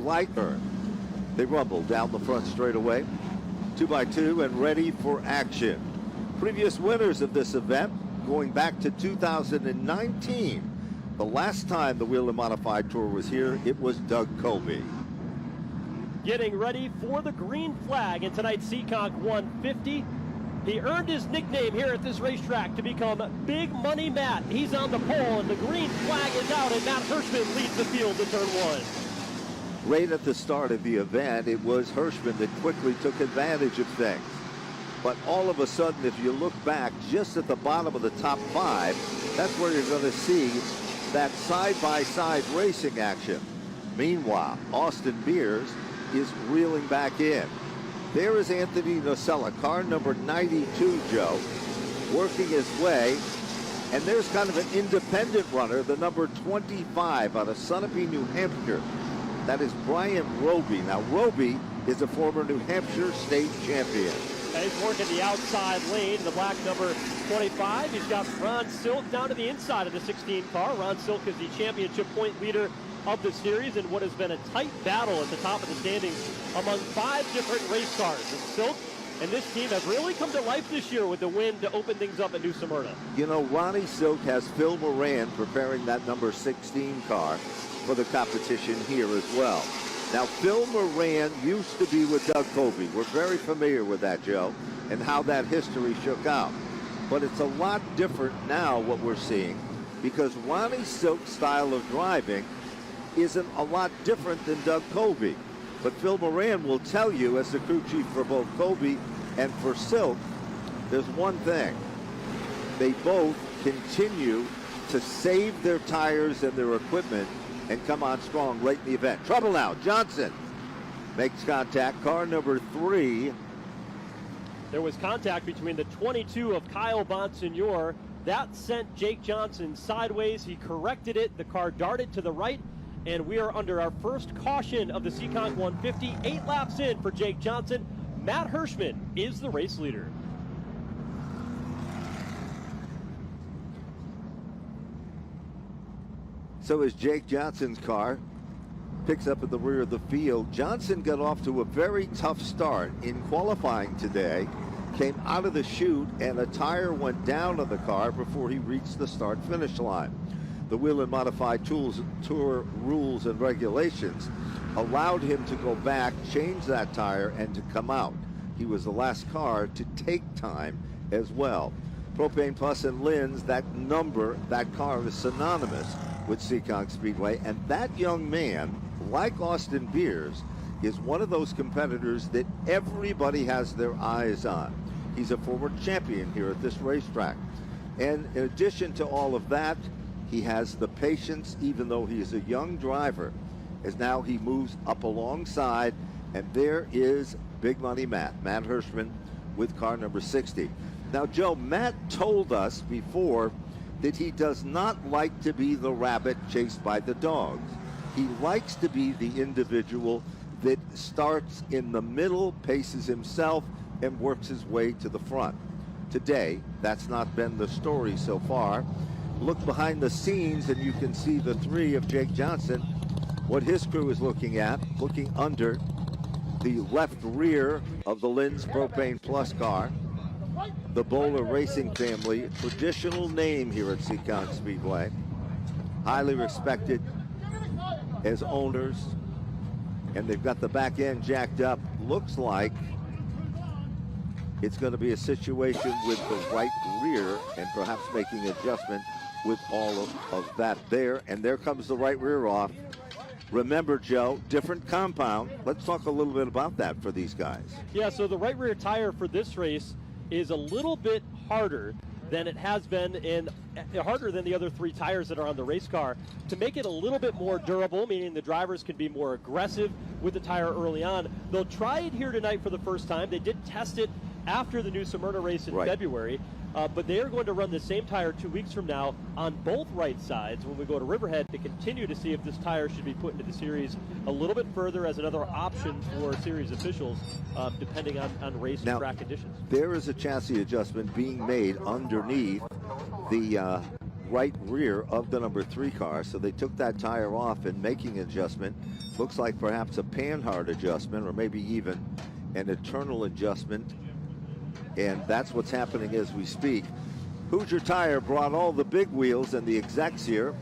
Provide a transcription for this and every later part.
like her. They rumble down the front straightaway, 2x2 and ready for action. Previous winners of this event going back to 2019. The last time the Whelen Modified Tour was here, it was Doug Colby. Getting ready for the green flag in tonight's Seekonk 150. He earned his nickname here at this racetrack to become Big Money Matt. He's on the pole and the green flag is out and Matt Hirschman leads the field to turn one. Right at the start of the event, it was Hirschman that quickly took advantage of things. But all of a sudden, if you look back just at the bottom of the top five, that's where you're going to see that side-by-side racing action. Meanwhile, Austin Beers is reeling back in. There is Anthony Nocella, car number 92, Joe, working his way. And there's kind of an independent runner, the number 25 out of Sunapee, New Hampshire. That is Brian Roby. Now, Roby is a former New Hampshire state champion. And he's working the outside lane, the black number 25. He's got Ron Silk down to the inside of the 16 car. Ron Silk is the championship point leader of the series in what has been a tight battle at the top of the standings among 5 different race cars. And Silk and this team have really come to life this year with the win to open things up at New Smyrna. You know, Ronnie Silk has Phil Moran preparing that number 16 car for the competition here as well. Now, Phil Moran used to be with Doug Colby. We're very familiar with that, Joe, and how that history shook out. But it's a lot different now, what we're seeing, because Ronnie Silk's style of driving isn't a lot different than Doug Colby. But Phil Moran will tell you, as the crew chief for both Colby and for Silk, there's one thing. They both continue to save their tires and their equipment and come on strong late in the event. Trouble now. Johnson makes contact. Car number 3. There was contact between the 22 of Kyle Bonsignor. That sent Jake Johnson sideways. He corrected it. The car darted to the right. And we are under our first caution of the Seekonk 150. 8 laps in for Jake Johnson. Matt Hirschman is the race leader. So as Jake Johnson's car picks up at the rear of the field, Johnson got off to a very tough start in qualifying today. Came out of the chute and a tire went down on the car before he reached the start-finish line. The Whelen Modified Tour rules and regulations allowed him to go back, change that tire, and to come out. He was the last car to take time as well. Propane Plus and Linz, that number, that car is synonymous with Seekonk Speedway, and that young man, like Austin Beers, is one of those competitors that everybody has their eyes on. He's a former champion here at this racetrack. And in addition to all of that, he has the patience, even though he is a young driver, as now he moves up alongside, and there is Big Money Matt Hirschman with car number 60. Now, Joe, Matt told us before that he does not like to be the rabbit chased by the dogs. He likes to be the individual that starts in the middle, paces himself, and works his way to the front. Today, that's not been the story so far. Look behind the scenes and you can see the 3 of Jake Johnson, what his crew is looking at, looking under the left rear of the Linz Propane Plus car. The Bowler Racing family, traditional name here at Seekonk Speedway. Highly respected as owners. And they've got the back end jacked up. Looks like it's going to be a situation with the right rear and perhaps making an adjustment with all of that there. And there comes the right rear off. Remember, Joe, different compound. Let's talk a little bit about that for these guys. Yeah, so the right rear tire for this race is a little bit harder than it has been, and harder than the other 3 tires that are on the race car, to make it a little bit more durable, meaning the drivers can be more aggressive with the tire early on. They'll try it here tonight for the first time. They did test it after the New Smyrna race in February. But they are going to run the same tire 2 weeks from now on both right sides when we go to Riverhead to continue to see if this tire should be put into the series a little bit further as another option for series officials, depending on race and track conditions. There is a chassis adjustment being made underneath the right rear of the number 3 car, so they took that tire off and making an adjustment. Looks like perhaps a panhard adjustment, or maybe even an internal adjustment, and that's what's happening as we speak. Hoosier Tire brought all the big wheels and the execs here.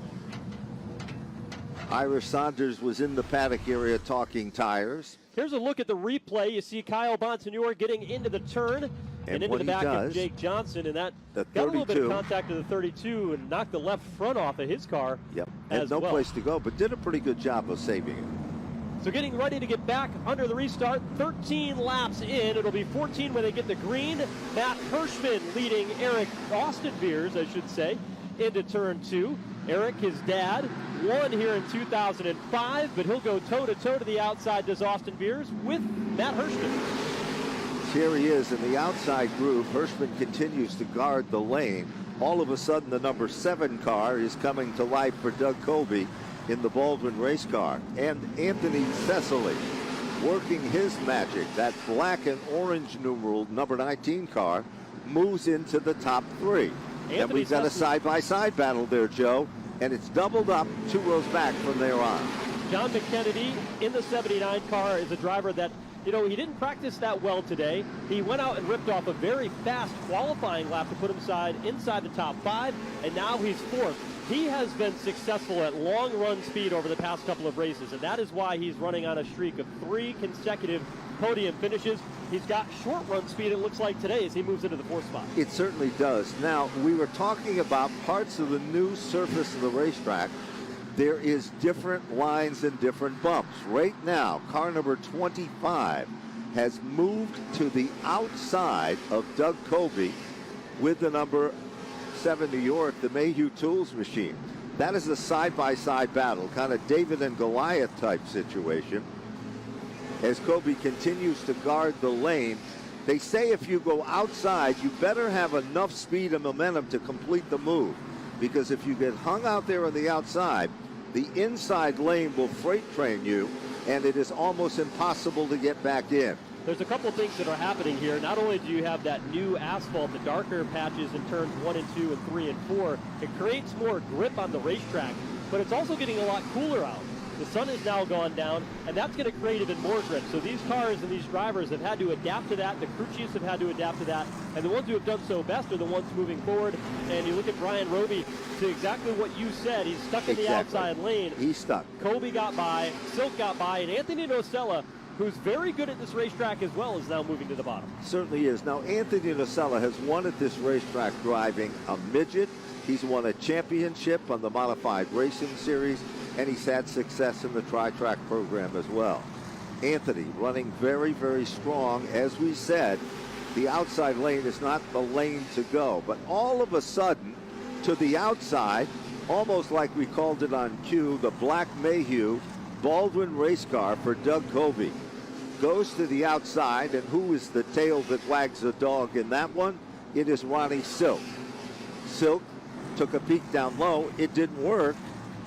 Ira Saunders was in the paddock area talking tires. Here's a look at the replay. You see Kyle Bonsignor getting into the turn and into the back of Jake Johnson, and that got a little bit of contact to the 32 and knocked the left front off of his car. Yep, had no place to go, but did a pretty good job of saving it. So getting ready to get back under the restart, 13 laps in. It'll be 14 when they get the green. Matt Hirschman leading Eric Austin Beers, I should say, into turn 2. Eric, his dad, won here in 2005, but he'll go toe-to-toe to the outside, does Austin Beers, with Matt Hirschman. Here he is in the outside groove. Hirschman continues to guard the lane. All of a sudden, the number 7 car is coming to life for Doug Colby in the Baldwin race car. And Anthony Cecily working his magic. That black and orange numeral number 19 car moves into the top 3. And we've got a side-by-side battle there, Joe, and it's doubled up 2 rows back from there on. John McKennedy in the 79 car is a driver that, you know, he didn't practice that well today. He went out and ripped off a very fast qualifying lap to put him inside the top 5, and now he's 4th. He has been successful at long run speed over the past couple of races, and that is why he's running on a streak of 3 consecutive podium finishes. He's got short run speed, it looks like today, as he moves into the 4th spot. It certainly does. Now, we were talking about parts of the new surface of the racetrack. There is different lines and different bumps. Right now, car number 25 has moved to the outside of Doug Colby with the number 7 New York, the Mayhew Tools machine. That is a side-by-side battle, kind of David and Goliath type situation. As Colby continues to guard the lane, they say if you go outside, you better have enough speed and momentum to complete the move. Because if you get hung out there on the outside, the inside lane will freight train you, and it is almost impossible to get back in. There's a couple things that are happening here. Not only do you have that new asphalt, the darker patches in turns 1 and 2 and 3 and 4, it creates more grip on the racetrack, but it's also getting a lot cooler out. The sun has now gone down, and that's going to create even more grip. So these cars and these drivers have had to adapt to that. The crew chiefs have had to adapt to that. And the ones who have done so best are the ones moving forward. And you look at Brian Roby, to exactly what you said. He's stuck in the outside lane. He's stuck. Colby got by, Silk got by, and Anthony Nocella, who's very good at this racetrack as well, is now moving to the bottom. Certainly is. Now, Anthony Nocella has won at this racetrack driving a midget. He's won a championship on the Modified Racing Series, and he's had success in the Tri-Track program as well. Anthony running very, very strong. As we said, the outside lane is not the lane to go. But all of a sudden, to the outside, almost like we called it on cue, the black Mayhew Baldwin race car for Doug Colby goes to the outside, and who is the tail that wags the dog in that one? It is Ronnie Silk. Silk took a peek down low. It didn't work,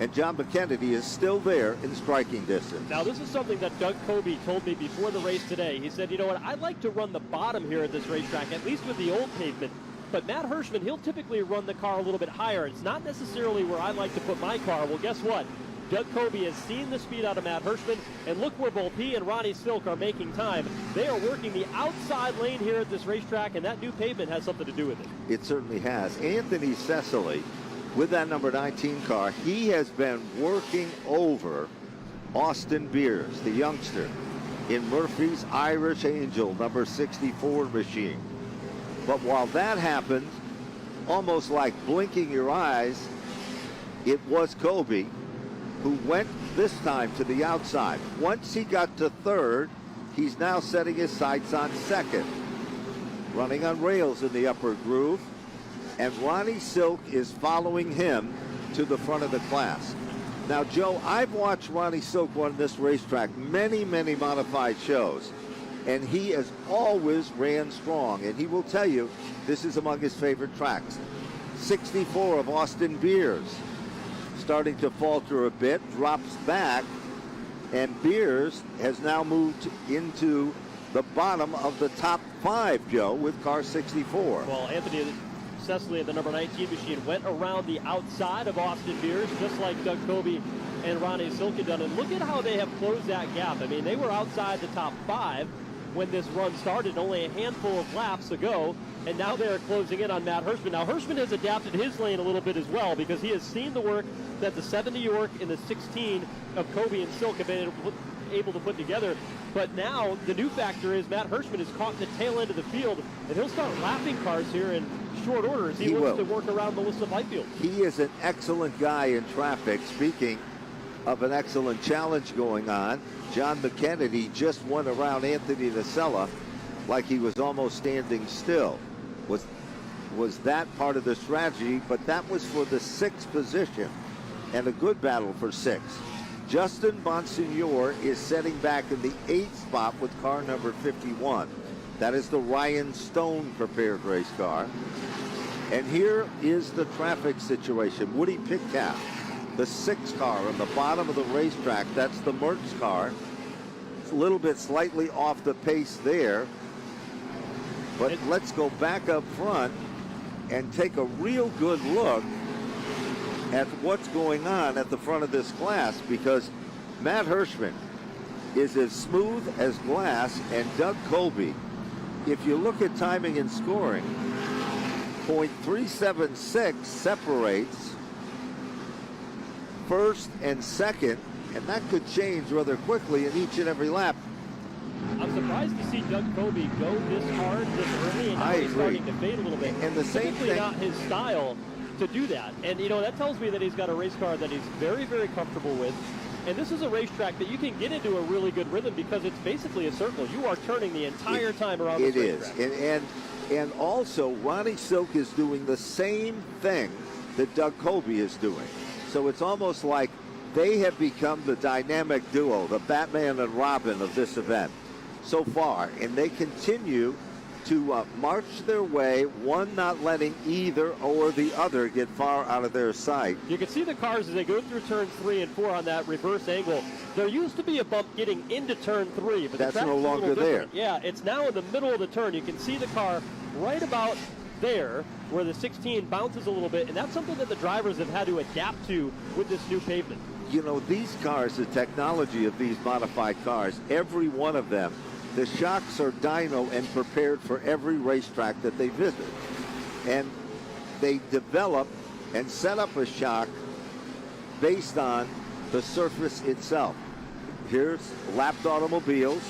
and John McKennedy is still there in striking distance. Now, this is something that Doug Colby told me before the race today. He said, you know what, I'd like to run the bottom here at this racetrack, at least with the old pavement. But Matt Hirschman, he'll typically run the car a little bit higher. It's not necessarily where I like to put my car. Well, guess what? Doug Colby has seen the speed out of Matt Hirschman, and look where both he and Ronnie Silk are making time. They are working the outside lane here at this racetrack, and that new pavement has something to do with it. It certainly has. Anthony Cecily, with that number 19 car, he has been working over Austin Beers, the youngster, in Murphy's Irish Angel number 64 machine. But while that happened, almost like blinking your eyes, it was Colby who went this time to the outside. Once he got to third, he's now setting his sights on second. Running on rails in the upper groove, and Ronnie Silk is following him to the front of the class. Now, Joe, I've watched Ronnie Silk run this racetrack many, many modified shows, and he has always ran strong, and he will tell you this is among his favorite tracks. 64 of Austin Beers starting to falter a bit, drops back, and Beers has now moved into the bottom of the top 5, Joe, with car 64. Well, Anthony successfully at the number 19 machine. Went around the outside of Austin Beers, just like Doug Kobe and Ronnie Silk had done. And look at how they have closed that gap. I mean, they were outside the top 5 when this run started, only a handful of laps ago, and now they're closing in on Matt Hirschman. Now, Hirschman has adapted his lane a little bit as well, because he has seen the work that the 7 New York and the 16 of Kobe and Silk have been able to put together. But now the new factor is Matt Hirschman is caught in the tail end of the field, and he'll start lapping cars here in short order as he looks to work around Melissa Fifield. He is an excellent guy in traffic. Speaking of an excellent challenge going on, John McKennedy just went around Anthony Nacella like he was almost standing still. Was that part of the strategy? But that was for the 6th position, and a good battle for 6. Justin Bonsignor is setting back in the 8th spot with car number 51. That is the Ryan Stone prepared race car. And here is the traffic situation. Woody Pitcap, the 6th car on the bottom of the racetrack. That's the Merckx car. It's a little bit slightly off the pace there. But let's go back up front and take a real good look at what's going on at the front of this class, because Matt Hirschman is as smooth as glass, and Doug Colby, if you look at timing and scoring, .376 separates first and second, and that could change rather quickly in each and every lap. I'm surprised to see Doug Kobe go this hard this early, and now he's starting to fade a little bit. And the same thing, not his style to do that. And, you know, that tells me that he's got a race car that he's very, very comfortable with. And this is a racetrack that you can get into a really good rhythm, because it's basically a circle. You are turning the entire time around this racetrack. It is. And also, Ronnie Silk is doing the same thing that Doug Colby is doing. So it's almost like they have become the dynamic duo, the Batman and Robin of this event so far. And they continue to march their way, one not letting either or the other get far out of their sight. You can see the cars as they go through turns 3 and 4 on that reverse angle. There used to be a bump getting into turn 3, but that's no longer there. Yeah, it's now in the middle of the turn. You can see the car right about there where the 16 bounces a little bit, and that's something that the drivers have had to adapt to with this new pavement. You know, these cars, the technology of these modified cars, every one of them, the shocks are dyno and prepared for every racetrack that they visit. And they develop and set up a shock based on the surface itself. Here's lapped automobiles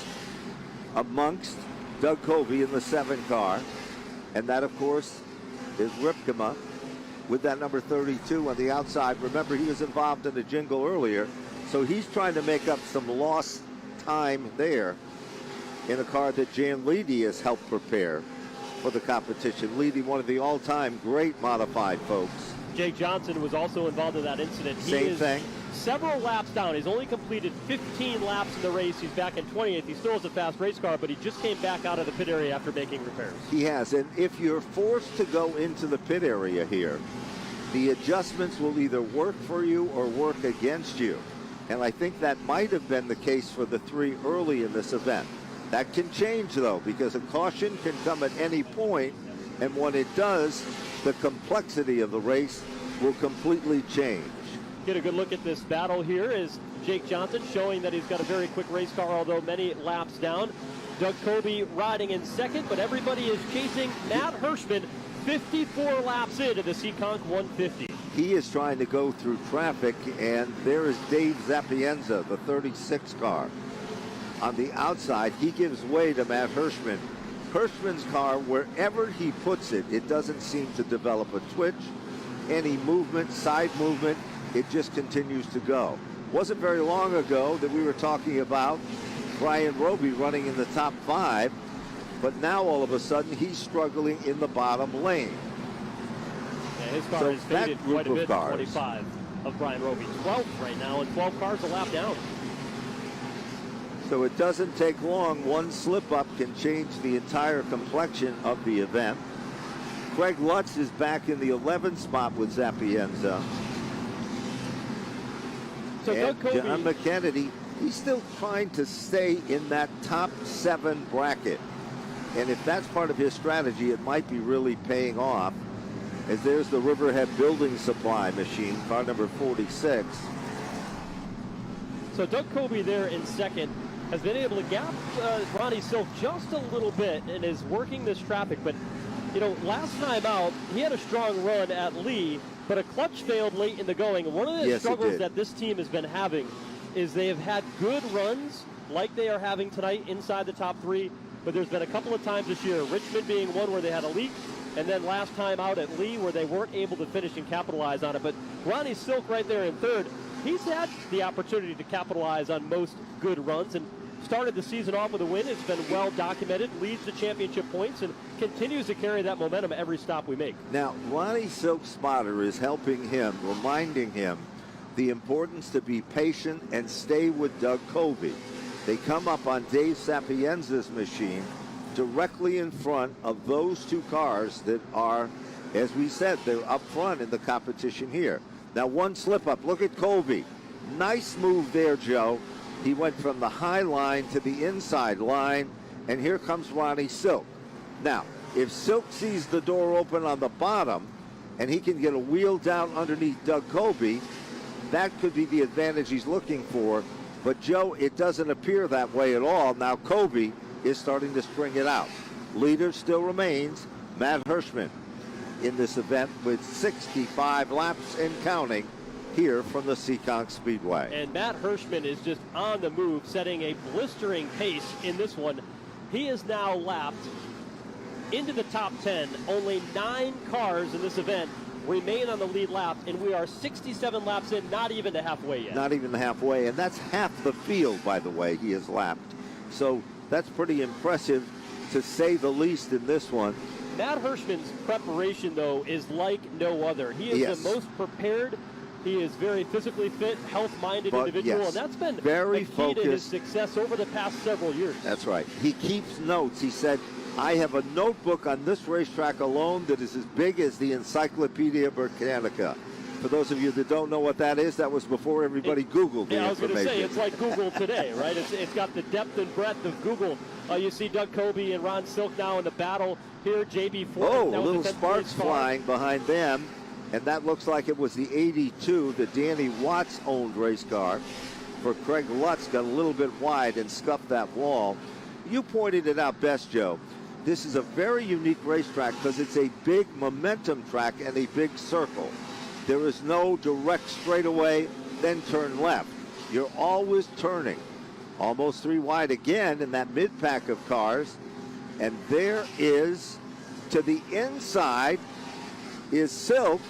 amongst Doug Colby in the 7 car. And that, of course, is Ripkema with that number 32 on the outside. Remember, he was involved in a jingle earlier, so he's trying to make up some lost time there in a car that Jan Leedy has helped prepare for the competition. Leedy, one of the all-time great modified folks. Jake Johnson was also involved in that incident. Same thing. Several laps down. He's only completed 15 laps in the race. He's back in 28th. He still has a fast race car, but he just came back out of the pit area after making repairs. He has, and if you're forced to go into the pit area here, the adjustments will either work for you or work against you. And I think that might have been the case for the 3 early in this event. That can change, though, because a caution can come at any point, and when it does, the complexity of the race will completely change. Get a good look at this battle here is Jake Johnson showing that he's got a very quick race car, although many laps down. Doug Kobe riding in second, but everybody is chasing Matt Hirschman 54 laps into the Seekonk 150. He is trying to go through traffic, and there is Dave Zapienza, the 36 car. On the outside, he gives way to Matt Hirschman. Hirschman's car, wherever he puts it, it doesn't seem to develop a twitch, any movement, side movement. It just continues to go. Wasn't very long ago that we were talking about Brian Roby running in the top 5, but now all of a sudden he's struggling in the bottom lane. Yeah, his car is faded quite a bit, 25 of Brian Roby. 12th right now, and 12 cars a lap down. So it doesn't take long. One slip-up can change the entire complexion of the event. Craig Lutz is back in the 11th spot with Zapienza. So and John McKennedy, he's still trying to stay in that top 7 bracket. And if that's part of his strategy, it might be really paying off. as there's the Riverhead Building Supply machine, car number 46. So Doug Kobe there in second has been able to gap Ronnie Silk just a little bit and is working this traffic. But, you know, last time out, he had a strong run at Lee, but a clutch failed late in the going. And one of the struggles that this team has been having is they have had good runs like they are having tonight inside the top three, but there's been a couple of times this year, Richmond being one where they had a leak, and then last time out at Lee where they weren't able to finish and capitalize on it. But Ronnie Silk right there in third, he's had the opportunity to capitalize on most good runs and started the season off with a win. It's been well documented, leads the championship points, and continues to carry that momentum every stop we make. Now, Ronnie Silk's spotter is helping him, reminding him the importance to be patient and stay with Doug Kobe. They come up on Dave Sapienza's machine directly in front of those two cars that are, as we said, they're up front in the competition here. Now, one slip up. Look at Kobe. Nice move there, Joe. He went from the high line to the inside line, and here comes Ronnie Silk. Now, if Silk sees the door open on the bottom and he can get a wheel down underneath Doug Kobe, that could be the advantage he's looking for. But, Joe, it doesn't appear that way at all. Now, Kobe is starting to string it out. Leader still remains Matt Hirschman in this event with 65 laps and counting here from the Seekonk Speedway. And Matt Hirschman is just on the move, setting a blistering pace in this one. He is now lapped into the top 10. Only 9 cars in this event remain on the lead lap, and we are 67 laps in, not even to halfway yet. Not even the halfway, and that's half the field, by the way, he has lapped. So that's pretty impressive, to say the least, in this one. Matt Hirschman's preparation, though, is like no other. He is the most prepared. He is very physically fit, health-minded individual, and that's been very a key to his success over the past several years. That's right. He keeps notes. He said, I have a notebook on this racetrack alone that is as big as the Encyclopedia Britannica. For those of you that don't know what that is, that was before everybody Googled the information. I was going to say, it's like Google today, right? It's got the depth and breadth of Google. You see Doug Kobe and Ron Silk now in the battle here. JB Ford. Oh, little sparks flying behind them. And that looks like it was the 82, the Danny Watts-owned race car. For Craig Lutz, got a little bit wide and scuffed that wall. You pointed it out best, Joe. This is a very unique racetrack because it's a big momentum track and a big circle. There is no direct straightaway, then turn left. You're always turning. Almost 3 wide again in that mid-pack of cars. And there is, to the inside, is Silk.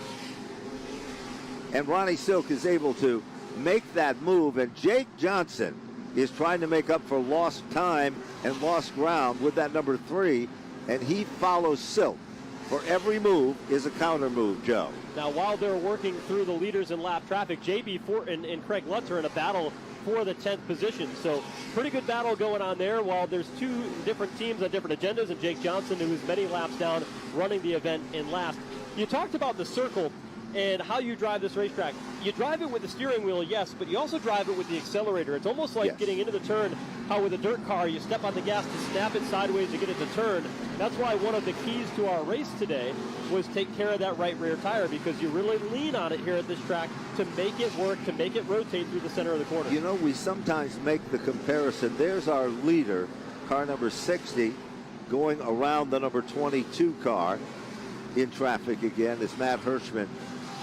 And Ronnie Silk is able to make that move. And Jake Johnson is trying to make up for lost time and lost ground with that number 3. And he follows Silk. For every move is a counter move, Joe. Now, while they're working through the leaders in lap traffic, JB Ford and Craig Lutz are in a battle for the 10th position. So pretty good battle going on there while there's 2 different teams on different agendas, and Jake Johnson, who's many laps down, running the event in last. You talked about the circle and how you drive this racetrack. You drive it with the steering wheel, yes, but you also drive it with the accelerator. It's almost like getting into the turn, how with a dirt car, you step on the gas to snap it sideways to get it to turn. That's why one of the keys to our race today was take care of that right rear tire, because you really lean on it here at this track to make it work, to make it rotate through the center of the corner. You know, we sometimes make the comparison. There's our leader, car number 60, going around the number 22 car in traffic again. It's Matt Hirschman.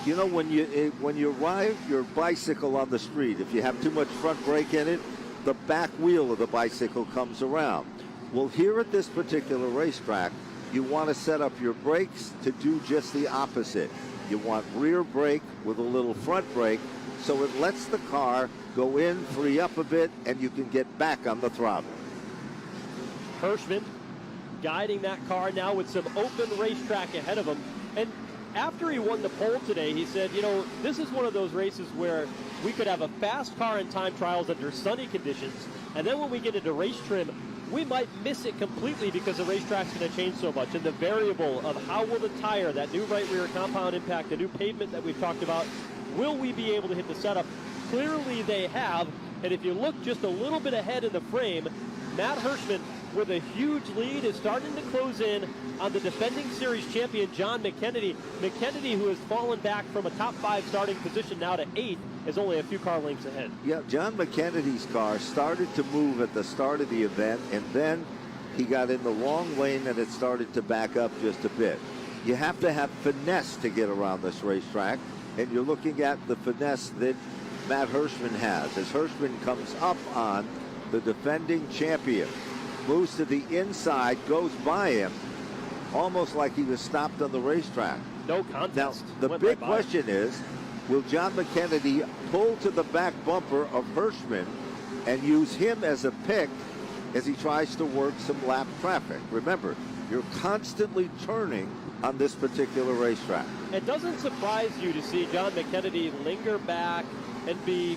You know, when you ride your bicycle on the street, if you have too much front brake in it, the back wheel of the bicycle comes around. Well, here at this particular racetrack, you want to set up your brakes to do just the opposite. You want rear brake with a little front brake, so it lets the car go in, free up a bit, and you can get back on the throttle. Hirschman guiding that car now with some open racetrack ahead of him. And after he won the pole today, he said, you know, this is one of those races where we could have a fast car in time trials under sunny conditions, and then when we get into race trim, we might miss it completely because the racetrack's going to change so much. And the variable of how will the tire, that new right rear compound impact, the new pavement that we've talked about, will we be able to hit the setup? Clearly they have, and if you look just a little bit ahead in the frame, Matt Hirschman with a huge lead, is starting to close in on the defending series champion, John McKennedy. McKennedy, who has fallen back from a top 5 starting position now to 8th, is only a few car lengths ahead. Yeah, John McKennedy's car started to move at the start of the event, and then he got in the wrong lane and it started to back up just a bit. You have to have finesse to get around this racetrack, and you're looking at the finesse that Matt Hirschman has. As Hirschman comes up on the defending champion, moves to the inside, goes by him, almost like he was stopped on the racetrack. No contest. Now, the big question is, will John McKennedy pull to the back bumper of Hirschman and use him as a pick as he tries to work some lap traffic? Remember, you're constantly turning on this particular racetrack. It doesn't surprise you to see John McKennedy linger back and be,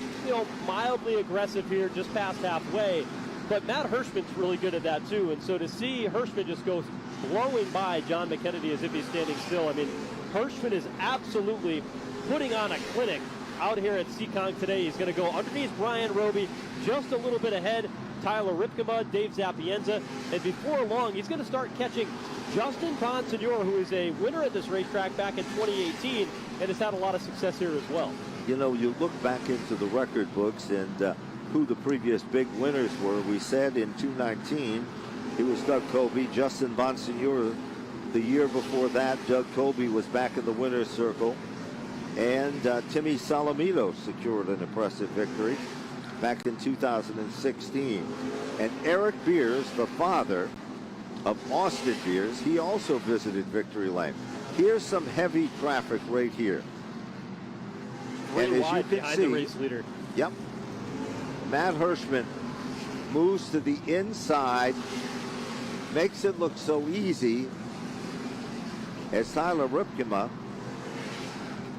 mildly aggressive here just past halfway. But Matt Hirschman's really good at that too. And so to see Hirschman just go blowing by John McKennedy as if he's standing still, I mean, Hirschman is absolutely putting on a clinic out here at Seekonk today. He's going to go underneath Brian Roby, just a little bit ahead Tyler Ripkema, Dave Zapienza, and before long he's going to start catching Justin Bonsignor, who is a winner at this racetrack back in 2018 and has had a lot of success here as well. You look back into the record books and who the previous big winners were. We said in 2019 it was Doug Colby, Justin Bonsignor. The year before that, Doug Colby was back in the winner's circle, and Timmy Solomito secured an impressive victory back in 2016. And Eric Beers, the father of Austin Beers, he also visited Victory Lane. Here's some heavy traffic right here. Way and as wide you can behind see, the race leader. Yep. Matt Hirschman moves to the inside, makes it look so easy, as Tyler Ripkema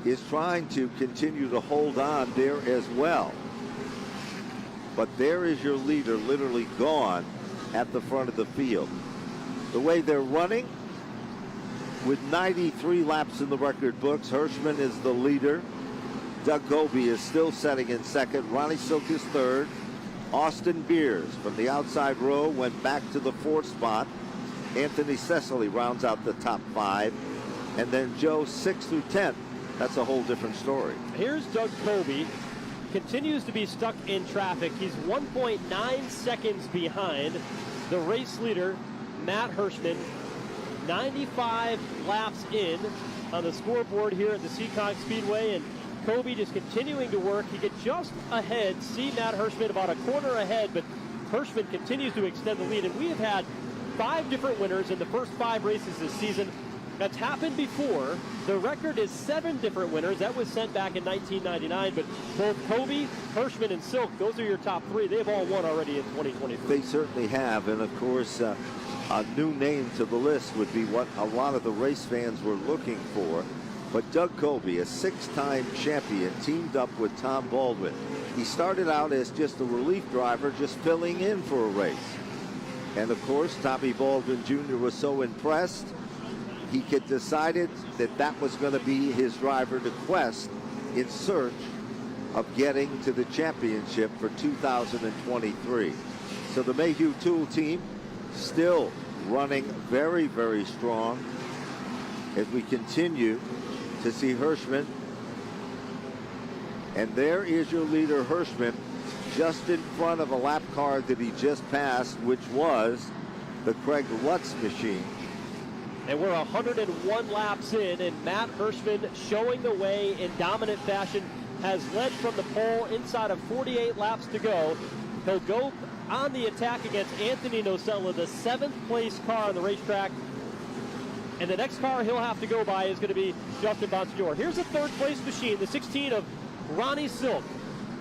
is trying to continue to hold on there as well. But there is your leader, literally gone at the front of the field. The way they're running, with 93 laps in the record books, Hirschman is the leader. Doug Colby is still setting in second. Ronnie Silk is third. Austin Beers from the outside row went back to the 4th spot. Anthony Cecily rounds out the top 5. And then Joe 6th through 10th. That's a whole different story. Here's Doug Colby. Continues to be stuck in traffic. He's 1.9 seconds behind the race leader, Matt Hirschman. 95 laps in on the scoreboard here at the Seekonk Speedway, and Colby just continuing to work. He gets just ahead. See Matt Hirschman about a corner ahead, but Hirschman continues to extend the lead, and we have had 5 different winners in the first 5 races this season. That's happened before. The record is 7 different winners. That was sent back in 1999. But both Colby, Hirschman, and Silk, those are your top 3. They've all won already in 2023. They certainly have. And, of course, a new name to the list would be what a lot of the race fans were looking for. But Doug Colby, a 6-time champion, teamed up with Tom Baldwin. He started out as just a relief driver, just filling in for a race. And, of course, Tommy Baldwin Jr. was so impressed, he had decided that that was going to be his driver to Quest in search of getting to the championship for 2023. So the Mayhew Tool team still running very, very strong as we continue to see Hirschman. And there is your leader, Hirschman, just in front of a lap car that he just passed, which was the Craig Lutz machine. And we're 101 laps in, and Matt Hirschman showing the way in dominant fashion, has led from the pole inside of 48 laps to go. He'll go on the attack against Anthony Nocella, the 7th place car on the racetrack. And the next car he'll have to go by is going to be Justin Bonsignor. Here's a 3rd place machine, the 16 of Ronnie Silk,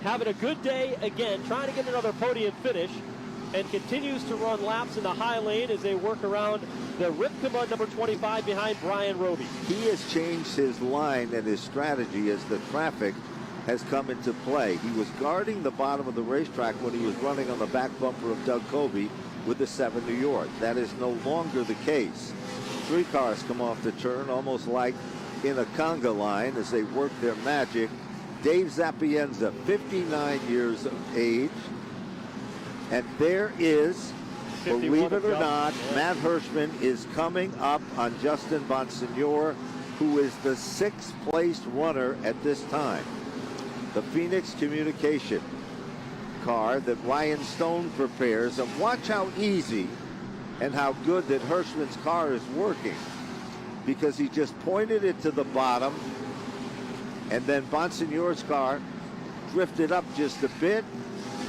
having a good day again, trying to get another podium finish, and continues to run laps in the high lane as they work around the Ripkema number 25 behind Brian Roby. He has changed his line and his strategy as the traffic has come into play. He was guarding the bottom of the racetrack when he was running on the back bumper of Doug Colby with the 7 New York. That is no longer the case. 3 cars come off the turn, almost like in a conga line as they work their magic. Dave Zapienza, 59 years of age. And there is believe it or not, Matt Hirschman is coming up on Justin Bonsignore, who is the 6th place runner at this time. The Phoenix Communication car that Ryan Stone prepares, and watch how easy and how good that Hirschman's car is working, because he just pointed it to the bottom, and then Bonsignore's car drifted up just a bit.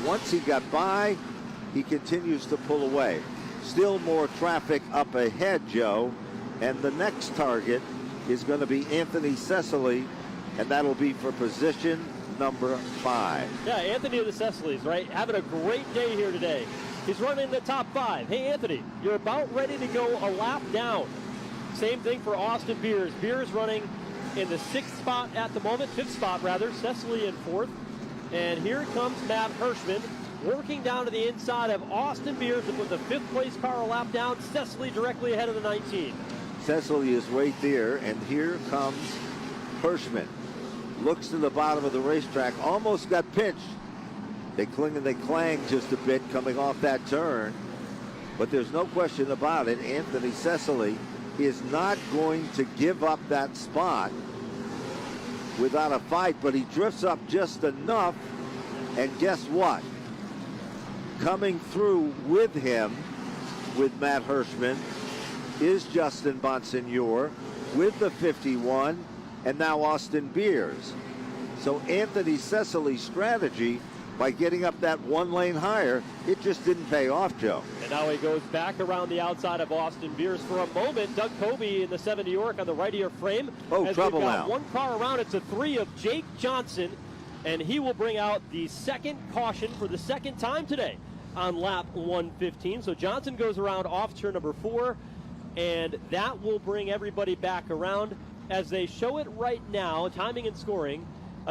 Once he got by, he continues to pull away. Still more traffic up ahead, Joe, and the next target is going to be Anthony Cecily, and that'll be for position number 5. Yeah, Anthony of the Cecily's, right? Having a great day here today. He's running the top 5. Hey, Anthony, you're about ready to go a lap down. Same thing for Austin Beers. Beers running in the 6th spot at the moment, 5th spot rather, Cecily in 4th. And here comes Matt Hirschman working down to the inside of Austin Beers to put the 5th place car a lap down. Cecily directly ahead of the 19. Cecily is right there, and here comes Hirschman. Looks to the bottom of the racetrack, almost got pinched. They cling and they clang just a bit coming off that turn. But there's no question about it, Anthony Cecily is not going to give up that spot without a fight, but he drifts up just enough, and guess what? Coming through with him, with Matt Hirschman, is Justin Bonsignore with the 51, and now Austin Beers. So Anthony Cecily's strategy by getting up that 1 lane higher, it just didn't pay off, Joe. And now he goes back around the outside of Austin Beers for a moment. Doug Kobe in the 7 New York on the right of your frame. Oh, trouble now. One car around. It's a 3 of Jake Johnson, and he will bring out the 2nd caution for the 2nd time today on lap 115. So Johnson goes around off turn number 4, and that will bring everybody back around. As they show it right now, timing and scoring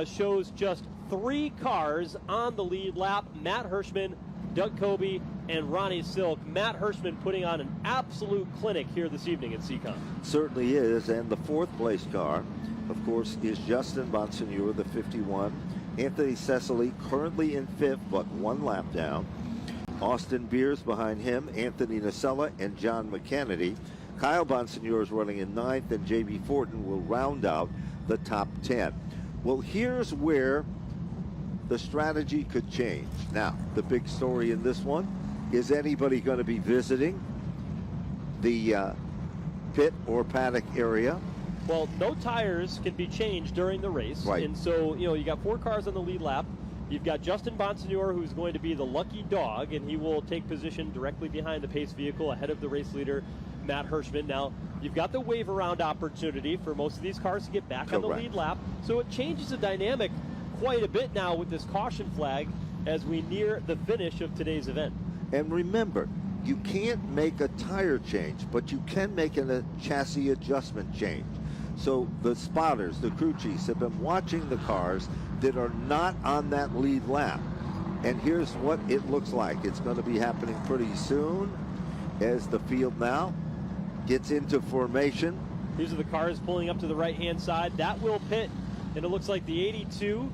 shows just 3 cars on the lead lap. Matt Hirschman, Doug Kobe, and Ronnie Silk. Matt Hirschman putting on an absolute clinic here this evening at Seekonk. Certainly is, and the 4th place car, of course, is Justin Bonsignore, the 51. Anthony Cecily currently in 5th, but 1 lap down. Austin Beers behind him, Anthony Nacella, and John McKennedy. Kyle Bonsignore is running in 9th, and J.B. Fortin will round out the top 10. Well, here's where the strategy could change. Now, the big story in this one is anybody going to be visiting the pit or paddock area? Well, no tires can be changed during the race. Right. And so, you got 4 cars on the lead lap. You've got Justin Bonsignore, who's going to be the lucky dog, and he will take position directly behind the pace vehicle ahead of the race leader, Matt Hirschman. Now, you've got the wave around opportunity for most of these cars to get back on the lead lap. So it changes the dynamic quite a bit now with this caution flag as we near the finish of today's event. And remember, you can't make a tire change, but you can make a chassis adjustment change. So the spotters, the crew chiefs, have been watching the cars that are not on that lead lap. And here's what it looks like. It's going to be happening pretty soon as the field now gets into formation. These are the cars pulling up to the right-hand side. That will pit, and it looks like the 82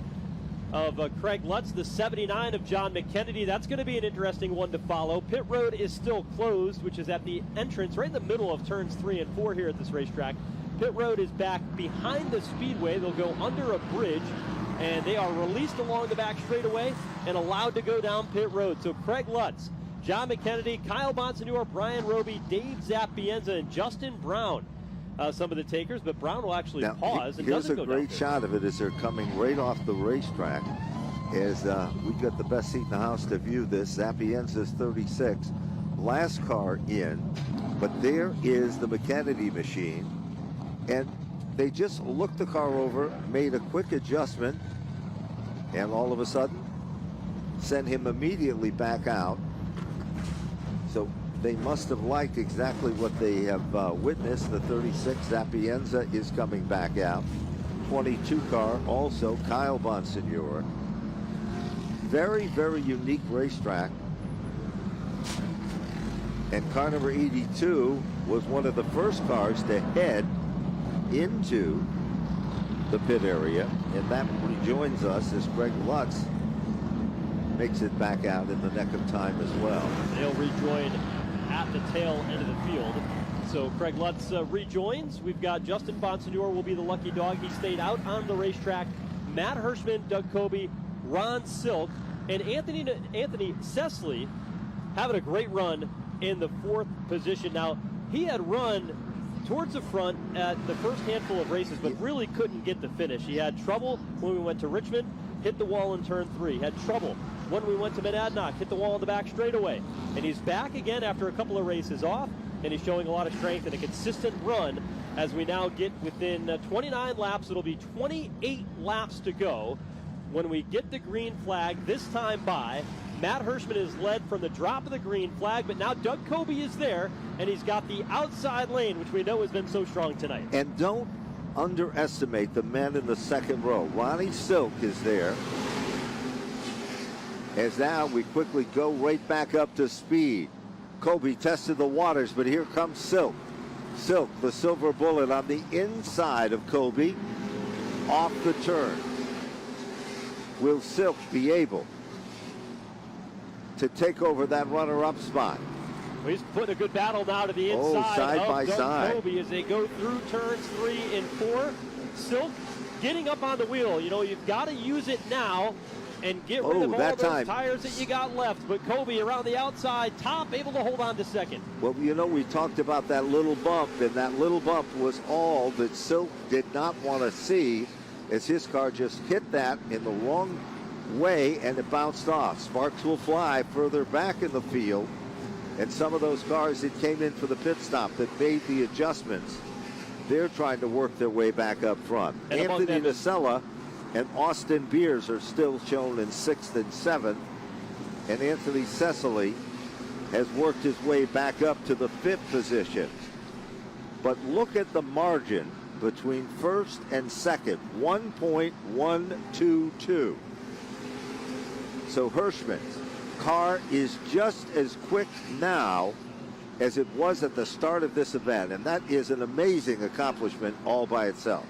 of Craig Lutz, the 79 of John McKennedy. That's going to be an interesting one to follow. Pit road is still closed, which is at the entrance right in the middle of turns 3 and 4 here at this racetrack. Pit road is back behind the speedway. They'll go under a bridge, and they are released along the back straightaway and allowed to go down pit road. So Craig Lutz, John McKennedy, Kyle Bonsignore, Brian Roby, Dave Zapienza, and Justin Brown, some of the takers, but Brown will actually pause and doesn't go down. Here's a great shot of it as they're coming right off the racetrack. As we've got the best seat in the house to view this. Zapienza's 36, last car in, but there is the McKennedy machine, and they just looked the car over, made a quick adjustment, and all of a sudden sent him immediately back out. So they must have liked exactly what they have witnessed. The 36 Zapienza is coming back out. 22 car also Kyle Bonsignore. Very, very unique racetrack. And car number 82 was one of the first cars to head into the pit area, and that rejoins us as Greg Lutz makes it back out in the neck of time as well. They'll rejoin at the tail end of the field. So Craig Lutz rejoins. We've got Justin Bonsignor will be the lucky dog. He stayed out on the racetrack. Matt Hirschman, Doug Kobe, Ron Silk, and Anthony Sesley having a great run in the 4th position. Now, he had run towards the front at the first handful of races, but really couldn't get the finish. He had trouble when we went to Richmond, hit the wall in turn 3. Had trouble when we went to Monadnock, hit the wall in the back straightaway. And he's back again after a couple of races off, and he's showing a lot of strength and a consistent run as we now get within 29 laps. It'll be 28 laps to go when we get the green flag, this time by Matt Hirschman is led from the drop of the green flag, but now Doug Kobe is there, and he's got the outside lane, which we know has been so strong tonight. And don't underestimate the men in the second row. Ronnie Silk is there. As now we quickly go right back up to speed. Kobe tested the waters, but here comes Silk. Silk, the silver bullet, on the inside of Kobe, off the turn. Will Silk be able to take over that runner-up spot? Well, he's putting a good battle now to the inside side by Doug side. Kobe as they go through turns 3 and 4. Silk getting up on the wheel. You know, you've got to use it now and get rid of all those tires that you got left. But Kobe around the outside, top, able to hold on to second. Well, you know, we talked about that little bump, and that little bump was all that Silk did not want to see, as his car just hit that in the wrong way and it bounced off. Sparks will fly further back in the field, and some of those cars that came in for the pit stop that made the adjustments, they're trying to work their way back up front. And Anthony Nocella and Austin Beers are still shown in 6th and 7th, and Anthony Sesley has worked his way back up to the 5th position. But look at the margin between 1st and 2nd, 1.122. So Hirschman's car is just as quick now as it was at the start of this event, and that is an amazing accomplishment all by itself.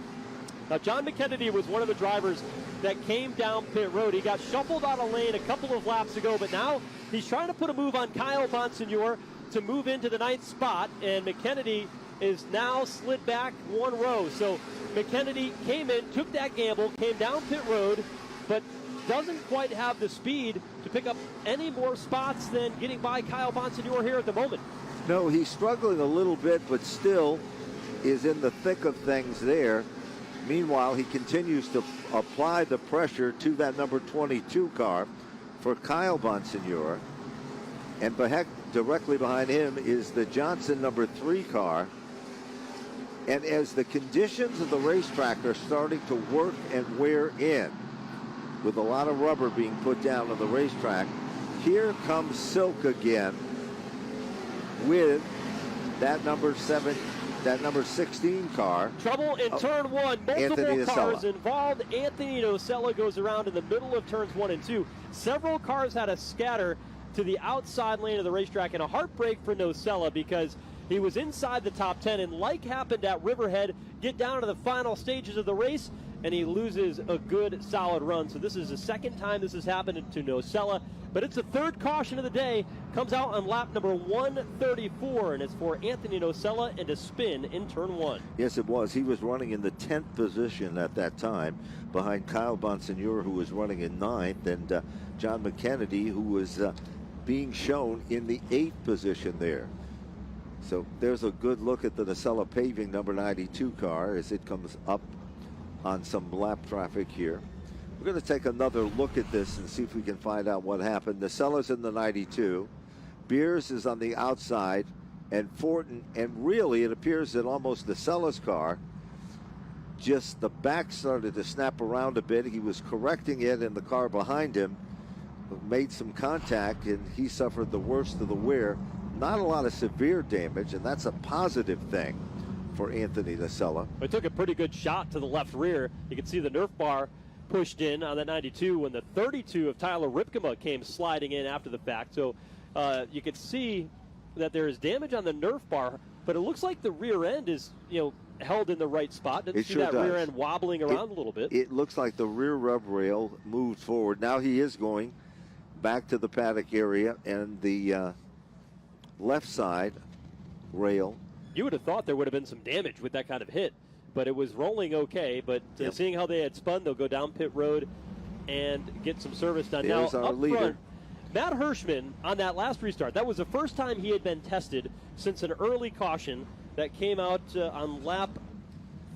Now, John McKennedy was one of the drivers that came down pit road. He got shuffled out of lane a couple of laps ago, but now he's trying to put a move on Kyle Bonsignor to move into the 9th spot, and McKennedy is now slid back 1 row. So McKennedy came in, took that gamble, came down pit road, but doesn't quite have the speed to pick up any more spots than getting by Kyle Bonsignor here at the moment. No, he's struggling a little bit, but still is in the thick of things there. Meanwhile, he continues to apply the pressure to that number 22 car for Kyle Bonsignor. And directly behind him is the Johnson number 3 car. And as the conditions of the racetrack are starting to work and wear in, with a lot of rubber being put down on the racetrack, here comes Silk again with that number 16 car. Trouble in turn 1. Multiple cars involved. Anthony Nocella goes around in the middle of turns 1 and 2. Several cars had a scatter to the outside lane of the racetrack, and a heartbreak for Nocella because he was inside the top 10, and like happened at Riverhead, get down to the final stages of the race, and he loses a good, solid run. So this is the second time this has happened to Nocella, but it's the 3rd caution of the day. Comes out on lap number 134, and it's for Anthony Nocella and a spin in turn 1. Yes, it was. He was running in the 10th position at that time, behind Kyle Bonsignor, who was running in 9th, and John McKennedy, who was being shown in the 8th position there. So there's a good look at the Nocella Paving number 92 car as it comes up on some lap traffic here. We're going to take another look at this and see if we can find out what happened. Nocella's in the 92. Beers is on the outside, and Fortin, and really it appears that almost Nocella's car, just the back started to snap around a bit. He was correcting it, and the car behind him made some contact, and he suffered the worst of the wear. Not a lot of severe damage, and that's a positive thing for Anthony Nocella. It took a pretty good shot to the left rear. You can see the Nerf bar pushed in on the 92 when the 32 of Tyler Ripkema came sliding in after the fact. So you could see that there is damage on the Nerf bar, but it looks like the rear end is, held in the right spot. Didn't see that rear end wobbling around a little bit. It looks like the rear rub rail moved forward. Now he is going back to the paddock area, and the left side rail. You would have thought there would have been some damage with that kind of hit, but it was rolling okay. But seeing how they had spun, they'll go down pit road and get some service done. There's now, our up leader. front, Matt Hirschman on that last restart, that was the first time he had been tested since an early caution that came out on lap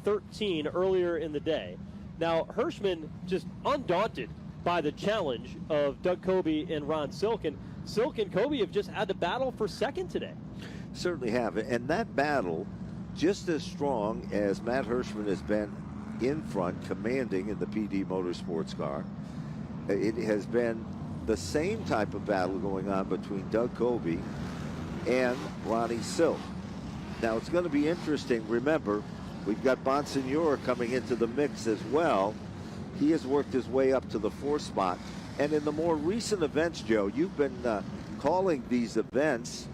13 earlier in the day. Now, Hirschman just undaunted by the challenge of Doug Coby and Ron Silk. And Silk and Coby have just had to battle for second today. Certainly have. And that battle, just as strong as Matt Hirschman has been in front, commanding in the PD Motorsports car, it has been the same type of battle going on between Doug Coby and Ronnie Silk. Now, it's going to be interesting. Remember, we've got Bonsignore coming into the mix as well. He has worked his way up to the 4th spot. And in the more recent events, Joe, you've been calling these events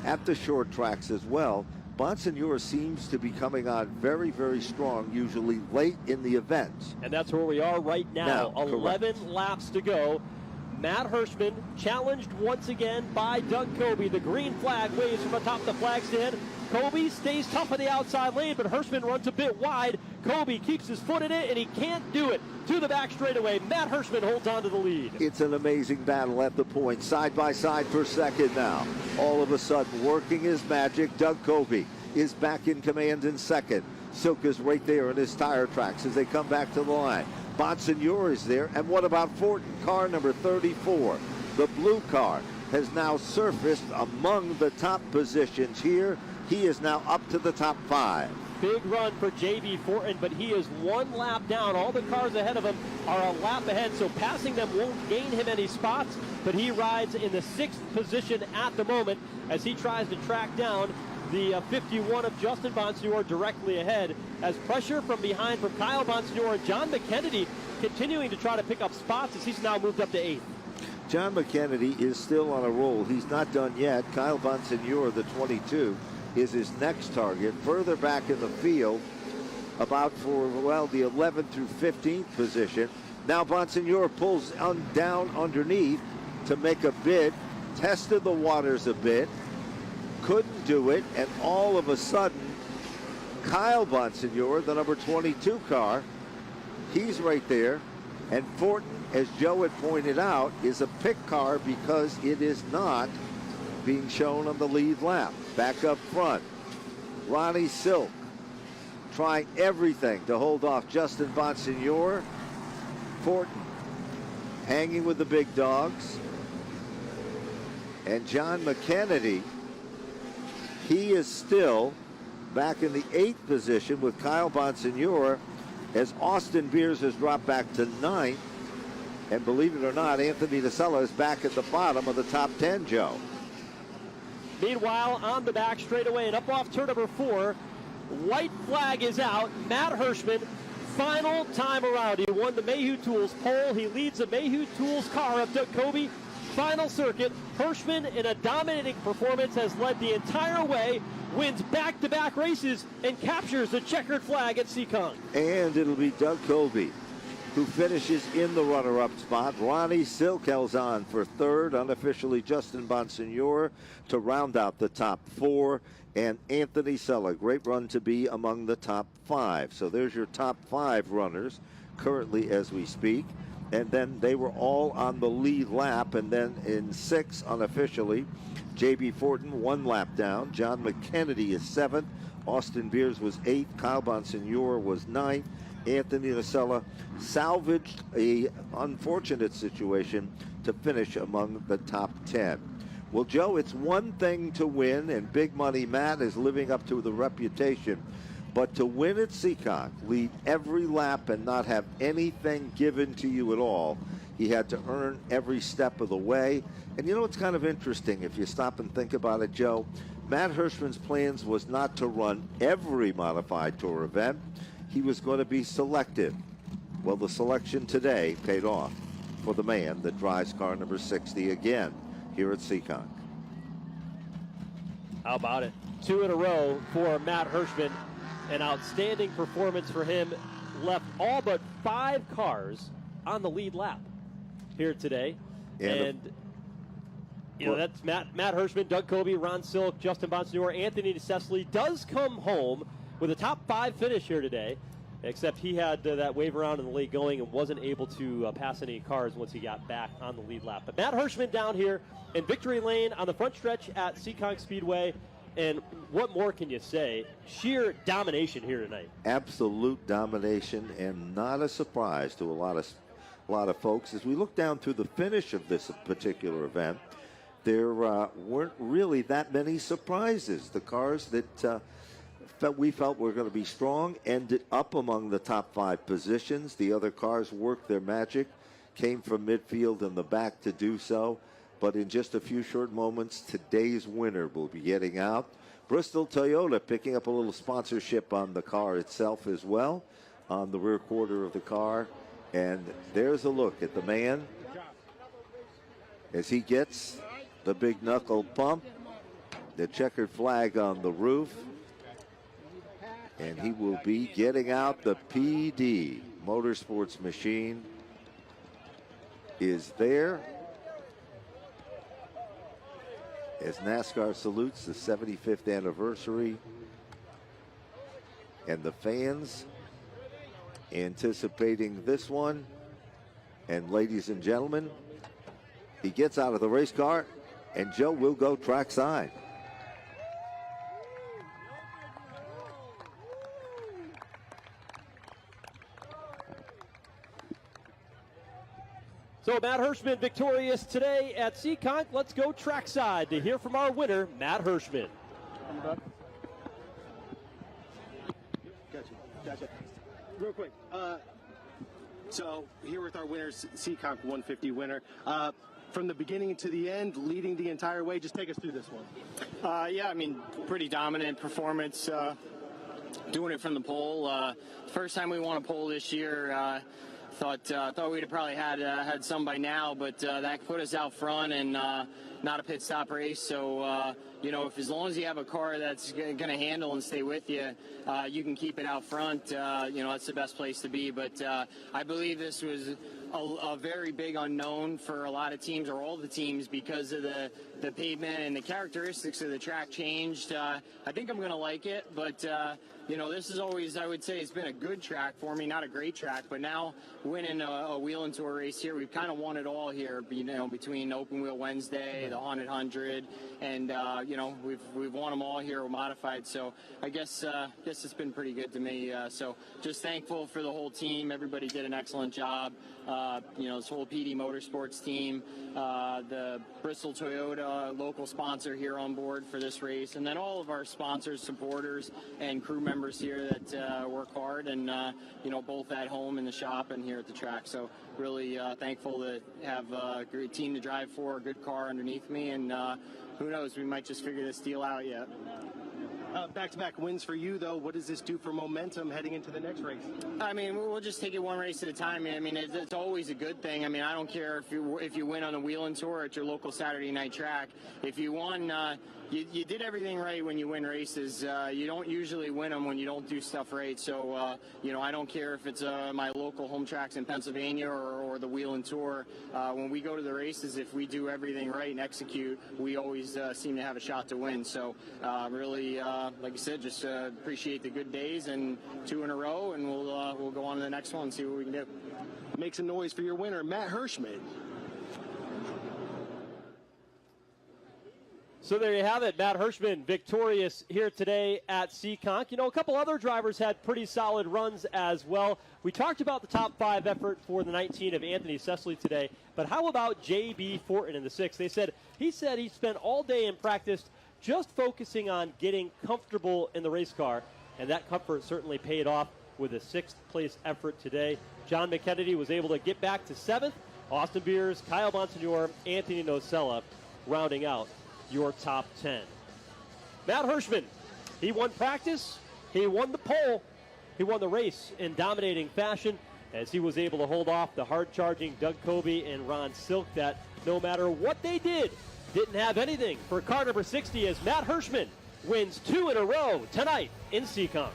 at the short tracks as well. Bonsignore seems to be coming on very, very strong, usually late in the event. And that's where we are right now. 11 correct. laps to go. Matt Hirschman challenged once again by Doug Coby. The green flag waves from atop the flag stand. Coby stays tough on the outside lane, but Hirschman runs a bit wide. Coby keeps his foot in it, and he can't do it. To the back straightaway, Matt Hirschman holds on to the lead. It's an amazing battle at the point, side by side per second now. All of a sudden, working his magic, Doug Coby is back in command in second. Silk is right there in his tire tracks as they come back to the line. Bonsignore is there, and what about Fortin, car number 34? The blue car has now surfaced among the top positions here. He is now up to the top 5. Big run for J.B. Fortin, but he is one lap down. All the cars ahead of him are a lap ahead, so passing them won't gain him any spots, but he rides in the 6th position at the moment as he tries to track down the 51 of Justin Bonsignore directly ahead, as pressure from behind from Kyle Bonsignore and John McKennedy continuing to try to pick up spots as he's now moved up to 8th. John McKennedy is still on a roll. He's not done yet. Kyle Bonsignore, the 22, is his next target. Further back in the field, about for, well, the 11th through 15th position. Now Bonsignore pulls down underneath to make a bid, tested the waters a bit, couldn't do it, and all of a sudden, Kyle Bonsignore, the number 22 car, he's right there, and Fortin, as Joe had pointed out, is a pick car because it is not being shown on the lead lap. Back up front, Ronnie Silk trying everything to hold off Justin Bonsignore. Fortin hanging with the big dogs. And John McKennedy, he is still back in the 8th position with Kyle Bonsignore as Austin Beers has dropped back to 9th. And believe it or not, Anthony Nacella is back at the bottom of the top 10, Joe. Meanwhile, on the back straightaway and up off turn number 4, white flag is out. Matt Hirschman, final time around. He won the Mayhew Tools pole. He leads the Mayhew Tools car of Doug Coby. Final circuit. Hirschman, in a dominating performance, has led the entire way, wins back-to-back races, and captures the checkered flag at Seekonk. And it'll be Doug Coby who finishes in the runner-up spot. Ronnie Silk holds on for 3rd. Unofficially, Justin Bonsignore to round out the top 4. And Anthony Nacella, great run to be among the top 5. So there's your top 5 runners currently as we speak. And then they were all on the lead lap. And then in 6, unofficially, J.B. Fortin 1 lap down. John McKennedy is 7th. Austin Beers was 8th. Kyle Bonsignore was 9th. Anthony Nacella salvaged a unfortunate situation to finish among the top 10. Well, Joe, it's one thing to win, and Big Money Matt is living up to the reputation, but to win at Seekonk, lead every lap and not have anything given to you at all, he had to earn every step of the way. And you know what's kind of interesting if you stop and think about it, Joe? Matt Hirschman's plans was not to run every modified tour event. He was going to be selective. Well, the selection today paid off for the man that drives car number 60 again here at Seekonk. How about it? 2 in a row for Matt Hirschman. An outstanding performance for him. Left all but 5 cars on the lead lap here today. And You know, that's Matt Hirschman, Doug Kobe, Ron Silk, Justin Bonsignore, Anthony DeCesely does come home with a top 5 finish here today, except he had that wave around in the late going and wasn't able to pass any cars once he got back on the lead lap. But Matt Hirschman down here in victory lane on the front stretch at Seekonk Speedway. And what more can you say? Sheer domination here tonight. Absolute domination, and not a surprise to a lot of folks. As we look down to the finish of this particular event, there weren't really that many surprises. The cars that we felt were going to be strong ended up among the top 5 positions. The other cars worked their magic, came from midfield and the back to do so. But in just a few short moments, today's winner will be getting out. Bristol Toyota picking up a little sponsorship on the car itself as well, on the rear quarter of the car. And there's a look at the man as he gets the big knuckle pump, the checkered flag on the roof. And he will be getting out. The PD Motorsports machine is there as NASCAR salutes the 75th anniversary, and the fans anticipating this one. And ladies and gentlemen, he gets out of the race car, and Joe will go trackside. So Matt Hirschman victorious today at Seekonk. Let's go trackside to hear from our winner, Matt Hirschman. Gotcha. Real quick. So here with our winners, Seekonk 150 winner. From the beginning to the end, leading the entire way. Just take us through this one. Yeah, I mean, pretty dominant performance. Doing it from the pole. First time we won a pole this year. Thought we'd have probably had some by now, but that put us out front and not a pit stop race. So you know, if as long as you have a car that's going to handle and stay with you, you can keep it out front. You know, that's the best place to be. But I believe this was a very big unknown for a lot of teams, or all the teams, because of the pavement and the characteristics of the track changed. I think I'm going to like it, but you know, this is always, I would say, it's been a good track for me, not a great track, but now winning a Whelen Tour race here, we've kind of won it all here, you know, between Open Wheel Wednesday, the Haunted 100, and you know, we've won them all here modified. So I guess it's been pretty good to me. So just thankful for the whole team. Everybody did an excellent job. You know, this whole PD Motorsports team, the Bristol Toyota local sponsor here on board for this race, and then all of our sponsors, supporters, and crew members here that work hard, and you know, both at home in the shop and here at the track. So really thankful to have a great team to drive for, a good car underneath me, and who knows, we might just figure this deal out yet. Back-to-back wins for you, though. What does this do for momentum heading into the next race? I mean, we'll just take it one race at a time. I mean, it's always a good thing. I mean, I don't care if you win on the Whelen Tour at your local Saturday night track. If you won, you did everything right when you win races. You don't usually win them when you don't do stuff right. So, you know, I don't care if it's my local home tracks in Pennsylvania or the Whelen Tour. When we go to the races, if we do everything right and execute, we always seem to have a shot to win. So, really, like I said, just appreciate the good days, and 2 in a row, and we'll go on to the next one and see what we can do. Make some noise for your winner, Matt Hirschman. So there you have it, Matt Hirschman victorious here today at Seekonk. You know, a couple other drivers had pretty solid runs as well. We talked about the top 5 effort for the 19 of Anthony DeCesely today, but how about J.B. Fortin in the 6? He said he spent all day in practice just focusing on getting comfortable in the race car, and that comfort certainly paid off with a 6th place effort today. John McKennedy was able to get back to 7th. Austin Beers, Kyle Bonsignore, Anthony Nocella rounding out your top 10. Matt Hirschman, he won practice, he won the pole, he won the race in dominating fashion, as he was able to hold off the hard-charging Doug Kobe and Ron Silk that no matter what they didn't have anything for car number 60, as Matt Hirschman wins 2 in a row tonight in Seekonk.